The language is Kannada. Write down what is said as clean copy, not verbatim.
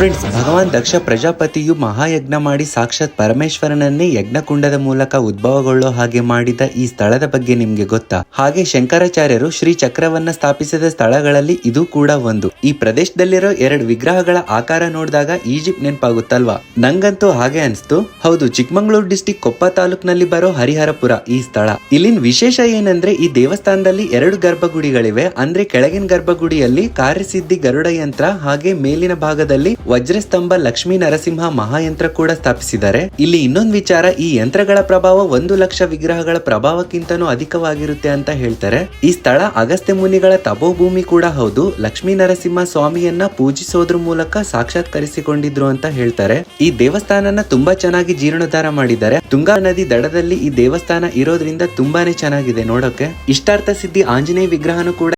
ಫ್ರೆಂಡ್ಸ್, ಭಗವಾನ್ ದಕ್ಷ ಪ್ರಜಾಪತಿಯು ಮಹಾಯಜ್ಞ ಮಾಡಿ ಸಾಕ್ಷಾತ್ ಪರಮೇಶ್ವರನನ್ನೇ ಯಜ್ಞಕುಂಡದ ಮೂಲಕ ಉದ್ಭವಗೊಳ್ಳೋ ಹಾಗೆ ಮಾಡಿದ ಈ ಸ್ಥಳದ ಬಗ್ಗೆ ನಿಮ್ಗೆ ಗೊತ್ತಾ? ಹಾಗೆ ಶಂಕರಾಚಾರ್ಯರು ಶ್ರೀ ಚಕ್ರವನ್ನ ಸ್ಥಾಪಿಸಿದ ಸ್ಥಳಗಳಲ್ಲಿ ಇದು ಕೂಡ ಒಂದು. ಈ ಪ್ರದೇಶದಲ್ಲಿರೋ 2 ವಿಗ್ರಹಗಳ ಆಕಾರ ನೋಡಿದಾಗ ಈಜಿಪ್ಟ್ ನೆನಪಾಗುತ್ತಲ್ವಾ? ನಂಗಂತೂ ಹಾಗೆ ಅನ್ಸ್ತು. ಹೌದು, ಚಿಕ್ಕಮಗಳೂರು ಡಿಸ್ಟಿಕ್ ಕೊಪ್ಪ ತಾಲೂಕಿನಲ್ಲಿ ಬರೋ ಹರಿಹರಪುರ ಈ ಸ್ಥಳ. ಇಲ್ಲಿನ ವಿಶೇಷ ಏನಂದ್ರೆ ಈ ದೇವಸ್ಥಾನದಲ್ಲಿ 2 ಗರ್ಭಗುಡಿಗಳಿವೆ. ಅಂದ್ರೆ ಕೆಳಗಿನ ಗರ್ಭಗುಡಿಯಲ್ಲಿ ಕಾರ್ಯಸಿದ್ಧಿ ಗರುಡ ಯಂತ್ರ, ಹಾಗೆ ಮೇಲಿನ ಭಾಗದಲ್ಲಿ ವಜ್ರಸ್ತಂಭ ಲಕ್ಷ್ಮೀ ನರಸಿಂಹ ಮಹಾಯಂತ್ರ ಕೂಡ ಸ್ಥಾಪಿಸಿದ್ದಾರೆ. ಇಲ್ಲಿ ಇನ್ನೊಂದು ವಿಚಾರ, ಈ ಯಂತ್ರಗಳ ಪ್ರಭಾವ 1 ಲಕ್ಷ ವಿಗ್ರಹಗಳ ಪ್ರಭಾವಕ್ಕಿಂತನೂ ಅಧಿಕವಾಗಿರುತ್ತೆ ಅಂತ ಹೇಳ್ತಾರೆ. ಈ ಸ್ಥಳ ಅಗಸ್ತ್ಯ ಮುನಿಗಳ ತಪೋಭೂಮಿ ಕೂಡ ಹೌದು. ಲಕ್ಷ್ಮೀ ನರಸಿಂಹ ಸ್ವಾಮಿಯನ್ನ ಪೂಜಿಸೋದ್ರ ಮೂಲಕ ಸಾಕ್ಷಾತ್ಕರಿಸಿಕೊಂಡಿದ್ರು ಅಂತ ಹೇಳ್ತಾರೆ. ಈ ದೇವಸ್ಥಾನನ ತುಂಬಾ ಚೆನ್ನಾಗಿ ಜೀರ್ಣೋದ್ಧಾರ ಮಾಡಿದ್ದಾರೆ. ತುಂಗಾ ನದಿ ದಡದಲ್ಲಿ ಈ ದೇವಸ್ಥಾನ ಇರೋದ್ರಿಂದ ತುಂಬಾನೇ ಚೆನ್ನಾಗಿದೆ ನೋಡೋಕೆ. ಇಷ್ಟಾರ್ಥ ಸಿದ್ಧಿ ಆಂಜನೇಯ ವಿಗ್ರಹನೂ ಕೂಡ